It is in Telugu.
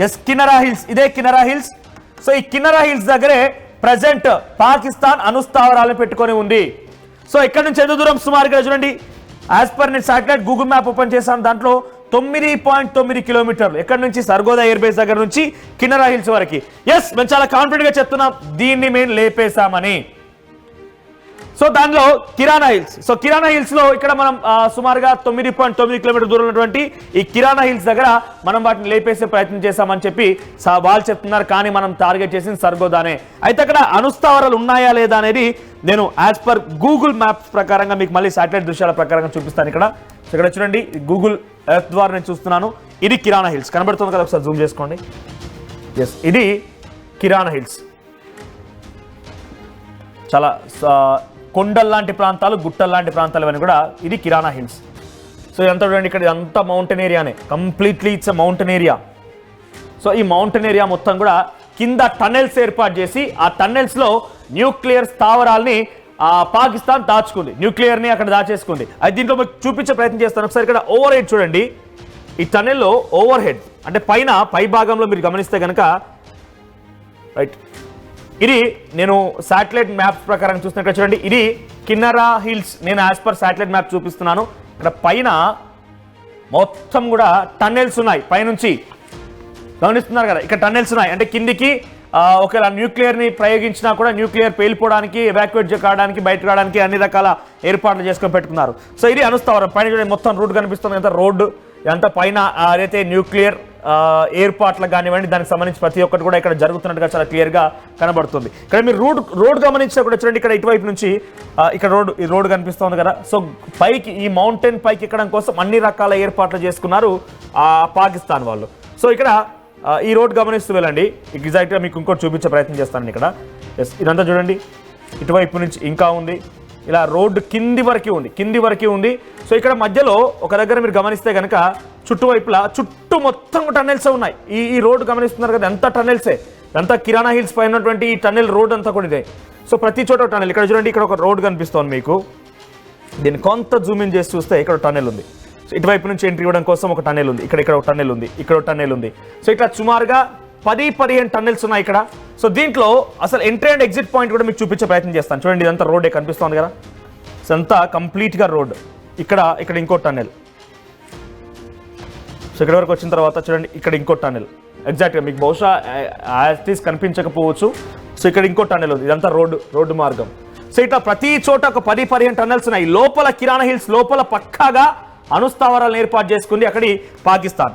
ఎస్ కిన్నరా హిల్స్, ఇదే కిన్నరా హిల్స్. సో ఈ కిన్నరా హిల్స్ దగ్గరే ప్రజెంట్ పాకిస్తాన్ అణుస్థావరాలను పెట్టుకొని ఉంది. సో ఇక్కడ నుంచి ఎంత దూరం సుమారుగా చూడండి, as per net satellite Google map open చేశాను, దాంట్లో 9.9 కిలోమీటర్లు ఎక్కడ నుంచి సర్గోదా ఎయిర్ బేస్ దగ్గర నుంచి కిన్నరా హిల్స్ వరకు. ఎస్ మేము చాలా కాన్ఫిడెంట్ గా చెప్తున్నాం దీన్ని మేము లేపేశామని. సో దానిలో కిరాణా హిల్స్, సో కిరాణా హిల్స్ లో ఇక్కడ మనం సుమారుగా 9.9 కిలోమీటర్ దూరం ఉన్నటువంటి ఈ కిరాణా హిల్స్ దగ్గర మనం వాటిని లేపేసే ప్రయత్నం చేశామని చెప్పి వాళ్ళు చెప్తున్నారు. కానీ మనం టార్గెట్ చేసింది సర్గోదానే. అయితే అక్కడ అణుస్థావరాలు ఉన్నాయా లేదా అనేది నేను యాజ్ పర్ గూగుల్ మ్యాప్స్ ప్రకారంగా మీకు మళ్ళీ శాటిలైట్ దృశ్యాల ప్రకారంగా చూపిస్తాను. ఇక్కడ చూడండి, గూగుల్ ఎర్త్ ద్వారా నేను చూస్తున్నాను. ఇది కిరాణా హిల్స్ కనబడుతుంది కదా, ఒకసారి జూమ్ చేసుకోండి. ఎస్, ఇది కిరాణా హిల్స్. చాలా కొండల్లాంటి ప్రాంతాలు, గుట్టల్లాంటి ప్రాంతాలు అని కూడా ఇది కిరాణా హిల్స్. సో ఇదంతా చూడండి, ఇక్కడ ఇదంతా మౌంటైన్ ఏరియానే, completely it's a mountain area. So ఈ మౌంటైన్ ఏరియా మొత్తం కూడా కింద టన్నెల్స్ ఏర్పాటు చేసి ఆ టన్నెల్స్ లో న్యూక్లియర్ స్థావరాల్ని పాకిస్తాన్ దాచుకుంది, న్యూక్లియర్ ని అక్కడ దాచేసుకుంది. అది దీంట్లో మీకు చూపించే ప్రయత్నం చేస్తాను. ఒకసారి ఇక్కడ ఓవర్ హెడ్ చూడండి, ఈ టన్నెల్లో ఓవర్ హెడ్ అంటే పై భాగంలో మీరు గమనిస్తే కనుక రైట్, ఇది నేను శాటిలైట్ మ్యాప్స్ ప్రకారం చూస్తున్నట్టు చూడండి, ఇది కిన్నరా హిల్స్. నేను యాజ్ పర్ శాటిలైట్ మ్యాప్ చూపిస్తున్నాను. ఇక్కడ పైన మొత్తం కూడా టన్నెల్స్ ఉన్నాయి, పైనుంచి గమనిస్తున్నారు కదా, ఇక్కడ టన్నెల్స్ ఉన్నాయి. అంటే కిందికి ఒకవేళ న్యూక్లియర్ ని ప్రయోగించినా కూడా న్యూక్లియర్ పేలిపోవడానికి, ఎవాక్యుయేట్ కావడానికి, బయటకు రావడానికి అన్ని రకాల ఏర్పాట్లు చేసుకొని పెట్టుకున్నారు. సో ఇది అణుస్థావరం. పైన చూడండి మొత్తం రోడ్ కనిపిస్తుంది, ఎంత రోడ్డు ఎంత పైన ఏదైతే న్యూక్లియర్ ఏర్పాట్లకు కానివ్వండి, దానికి సంబంధించి ప్రతి ఒక్కటి కూడా ఇక్కడ జరుగుతున్నట్టుగా చాలా క్లియర్ గా కనబడుతుంది. ఇక్కడ మీరు రోడ్ గమనించినా కూడా చూడండి, ఇక్కడ ఇటువైపు నుంచి ఇక్కడ ఈ రోడ్ కనిపిస్తుంది కదా. సో పైకి ఈ మౌంటైన్ పైకి ఎక్కడం కోసం అన్ని రకాల ఏర్పాట్లు చేసుకున్నారు పాకిస్తాన్ వాళ్ళు. సో ఇక్కడ ఈ రోడ్ గమనిస్తూ వెళ్ళండి, ఎగ్జాక్ట్గా మీకు ఇంకోటి చూపించే ప్రయత్నం చేస్తాను ఇక్కడ. ఎస్, ఇదంతా చూడండి, ఇటువైపు నుంచి ఇంకా ఉంది, ఇలా రోడ్డు కింది వరకు ఉంది. సో ఇక్కడ మధ్యలో ఒక దగ్గర మీరు గమనిస్తే కనుక చుట్టువైపులా చుట్టూ మొత్తం టన్నెల్స్ ఉన్నాయి. ఈ రోడ్డు గమనిస్తున్నారు కదా, ఎంత టన్నెల్సే, అంతా కిరాణా హిల్స్ పైన ఉన్నటువంటి ఈ టన్నెల్ రోడ్ అంతా కూడా ఇదే. సో ప్రతి చోట టన్నెల్. ఇక్కడ చూడండి, ఇక్కడ ఒక రోడ్ కనిపిస్తోంది మీకు, దీన్ని కొంత జూమ్ ఇన్ చేసి చూస్తే ఇక్కడ టన్నెల్ ఉంది. సో ఇటువైపు నుంచి ఎంట్రీ ఇవ్వడం కోసం ఒక టన్నెల్ ఉంది, ఇక్కడ ఒక టన్నెల్ ఉంది, ఇక్కడ ఒక టన్నెల్ ఉంది. సో ఇట్లా సుమారుగా 10-15 టన్నెల్స్ ఉన్నాయి ఇక్కడ. సో దీంట్లో అసలు ఎంట్రీ అండ్ ఎగ్జిట్ పాయింట్ కూడా మీకు చూపించే ప్రయత్నం చేస్తాను. చూడండి, ఇదంతా రోడ్డే కనిపిస్తుంది కదా, సో అంతా కంప్లీట్గా రోడ్. ఇక్కడ ఇంకో టన్నెల్. సో ఇక్కడ వరకు వచ్చిన తర్వాత చూడండి, ఇక్కడ ఇంకో టన్నెల్. ఎగ్జాక్ట్గా మీకు బహుశా యాజ్ కనిపించకపోవచ్చు. సో ఇక్కడ ఇంకో టన్నెల్ ఉంది, ఇదంతా రోడ్డు మార్గం. సో ఇట్లా ప్రతి చోట ఒక 10-15 టన్నెల్స్ ఉన్నాయి. లోపల కిరాణా హిల్స్ లోపల పక్కాగా అణుస్థావరాలను ఏర్పాటు చేసుకుంది అక్కడి పాకిస్తాన్.